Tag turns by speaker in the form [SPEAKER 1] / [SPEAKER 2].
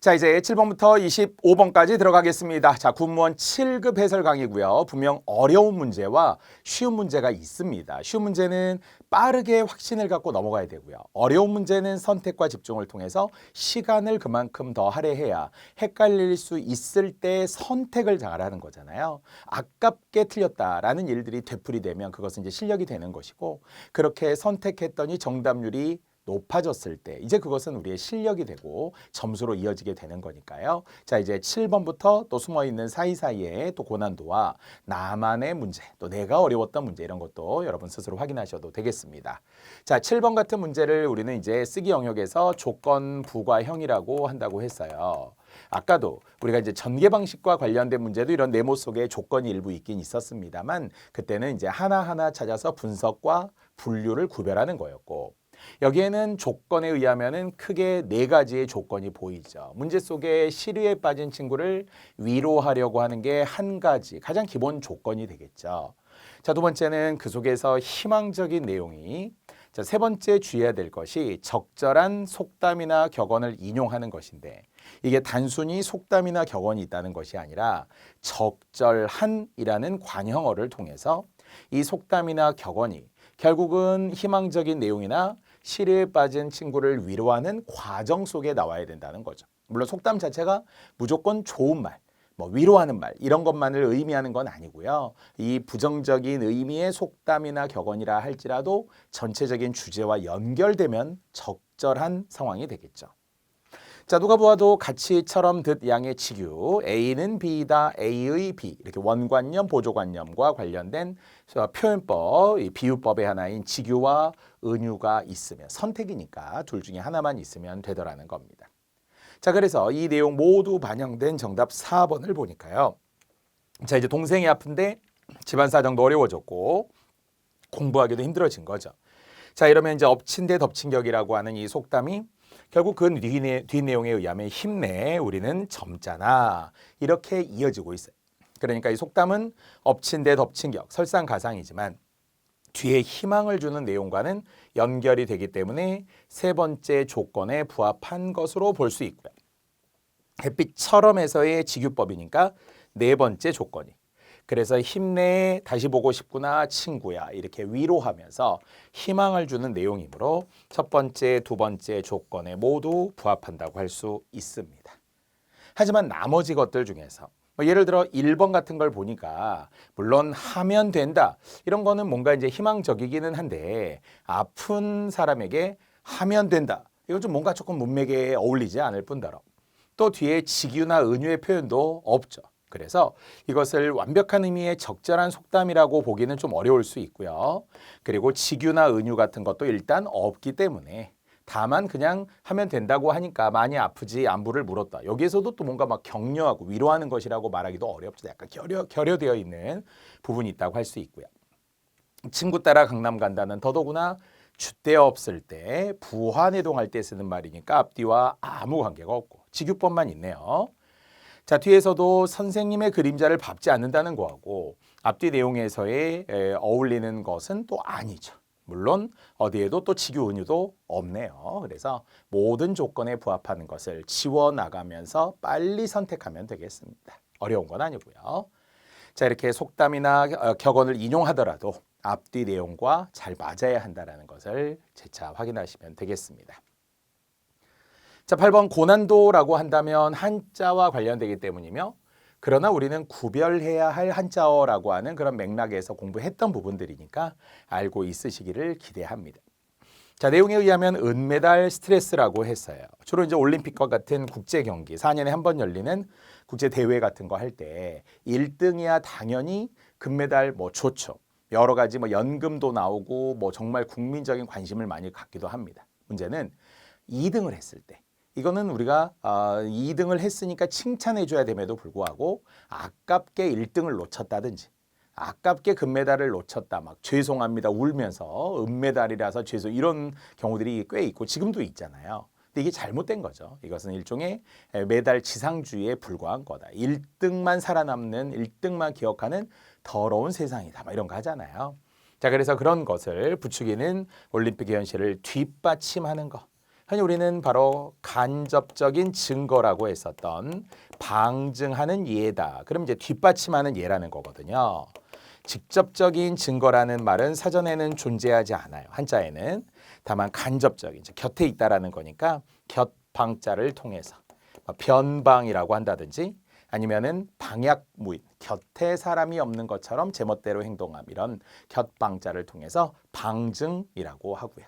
[SPEAKER 1] 자, 이제 7번부터 25번까지 들어가겠습니다. 자, 군무원 7급 해설 강의고요. 분명 어려운 문제와 쉬운 문제가 있습니다. 쉬운 문제는 빠르게 확신을 갖고 넘어가야 되고요. 어려운 문제는 선택과 집중을 통해서 시간을 그만큼 더 할애해야 헷갈릴 수 있을 때 선택을 잘하는 거잖아요. 아깝게 틀렸다라는 일들이 되풀이되면 그것은 이제 실력이 되는 것이고, 그렇게 선택했더니 정답률이 높아졌을 때 이제 그것은 우리의 실력이 되고 점수로 이어지게 되는 거니까요. 자, 이제 7번부터 또 숨어있는 사이사이에 또 고난도와 나만의 문제, 또 내가 어려웠던 문제, 이런 것도 여러분 스스로 확인하셔도 되겠습니다. 자, 7번 같은 문제를 우리는 이제 쓰기 영역에서 조건 부과형이라고 한다고 했어요. 아까도 우리가 이제 전개 방식과 관련된 문제도 이런 네모 속에 조건이 일부 있긴 있었습니다만, 그때는 이제 하나하나 찾아서 분석과 분류를 구별하는 거였고, 여기에는 조건에 의하면은 크게 네 가지의 조건이 보이죠. 문제 속에 시류에 빠진 친구를 위로하려고 하는 게 한 가지, 가장 기본 조건이 되겠죠. 자, 두 번째는 그 속에서 희망적인 내용이, 자, 세 번째 주의해야 될 것이 적절한 속담이나 격언을 인용하는 것인데, 이게 단순히 속담이나 격언이 있다는 것이 아니라 적절한이라는 관형어를 통해서 이 속담이나 격언이 결국은 희망적인 내용이나 시리에 빠진 친구를 위로하는 과정 속에 나와야 된다는 거죠. 물론 속담 자체가 무조건 좋은 말, 뭐 위로하는 말, 이런 것만을 의미하는 건 아니고요. 이 부정적인 의미의 속담이나 격언이라 할지라도 전체적인 주제와 연결되면 적절한 상황이 되겠죠. 자, 누가 보아도 가치처럼 듣 양의 치규, A는 B이다, A의 B, 이렇게 원관념, 보조관념과 관련된 표현법, 이 비유법의 하나인 직유와 은유가 있으면, 선택이니까 둘 중에 하나만 있으면 되더라는 겁니다. 자, 그래서 이 내용 모두 반영된 정답 4번을 보니까요. 자, 이제 동생이 아픈데 집안 사정도 어려워졌고 공부하기도 힘들어진 거죠. 자, 이러면 이제 엎친 데 덮친 격이라고 하는 이 속담이 결국 그 뒷내용에 의하면 힘내, 우리는 젊잖아, 이렇게 이어지고 있어요. 그러니까 이 속담은 엎친 데 덮친 격, 설상가상이지만 뒤에 희망을 주는 내용과는 연결이 되기 때문에 세 번째 조건에 부합한 것으로 볼 수 있고요. 햇빛처럼에서의 직유법이니까 네 번째 조건이, 그래서 힘내, 다시 보고 싶구나, 친구야, 이렇게 위로하면서 희망을 주는 내용이므로 첫 번째, 두 번째 조건에 모두 부합한다고 할 수 있습니다. 하지만 나머지 것들 중에서 예를 들어 1번 같은 걸 보니까 물론 하면 된다, 이런 거는 뭔가 이제 희망적이기는 한데 아픈 사람에게 하면 된다, 이건 좀 뭔가 조금 문맥에 어울리지 않을 뿐더러 또 뒤에 직유나 은유의 표현도 없죠. 그래서 이것을 완벽한 의미의 적절한 속담이라고 보기는 좀 어려울 수 있고요. 그리고 직유나 은유 같은 것도 일단 없기 때문에, 다만 그냥 하면 된다고 하니까 많이 아프지 안부를 물었다, 여기에서도 또 뭔가 막 격려하고 위로하는 것이라고 말하기도 어렵죠. 약간 결여되어 있는 부분이 있다고 할 수 있고요. 친구 따라 강남 간다는 더더구나 줏대 없을 때 부화내동할 때 쓰는 말이니까 앞뒤와 아무 관계가 없고 직유법만 있네요. 자, 뒤에서도 선생님의 그림자를 밟지 않는다는 거하고 앞뒤 내용에서의 어울리는 것은 또 아니죠. 물론 어디에도 또 직유 은유도 없네요. 그래서 모든 조건에 부합하는 것을 지워나가면서 빨리 선택하면 되겠습니다. 어려운 건 아니고요. 자, 이렇게 속담이나 격언을 인용하더라도 앞뒤 내용과 잘 맞아야 한다는 것을 재차 확인하시면 되겠습니다. 자, 8번 고난도라고 한다면 한자와 관련되기 때문이며, 그러나 우리는 구별해야 할 한자어라고 하는 그런 맥락에서 공부했던 부분들이니까 알고 있으시기를 기대합니다. 자, 내용에 의하면 은메달 스트레스라고 했어요. 주로 이제 올림픽과 같은 국제 경기, 4년에 한 번 열리는 국제 대회 같은 거 할 때 1등이야 당연히 금메달 뭐 좋죠. 여러 가지 뭐 연금도 나오고 뭐 정말 국민적인 관심을 많이 갖기도 합니다. 문제는 2등을 했을 때, 이거는 우리가 2등을 했으니까 칭찬해 줘야 됨에도 불구하고 아깝게 1등을 놓쳤다든지 아깝게 금메달을 놓쳤다, 막 죄송합니다 울면서 은메달이라서 죄송, 이런 경우들이 꽤 있고 지금도 있잖아요. 근데 이게 잘못된 거죠. 이것은 일종의 메달 지상주의에 불과한 거다. 1등만 살아남는, 1등만 기억하는 더러운 세상이다, 막 이런 거 하잖아요. 자, 그래서 그런 것을 부추기는 올림픽의 현실을 뒷받침하는 것, 흔히 우리는 바로 간접적인 증거라고 했었던 방증하는 예다. 그럼 이제 뒷받침하는 예라는 거거든요. 직접적인 증거라는 말은 사전에는 존재하지 않아요. 한자에는. 다만 간접적인, 이제 곁에 있다라는 거니까 곁방자를 통해서 변방이라고 한다든지 아니면은 방약무인, 곁에 사람이 없는 것처럼 제멋대로 행동함, 이런 곁방자를 통해서 방증이라고 하고요.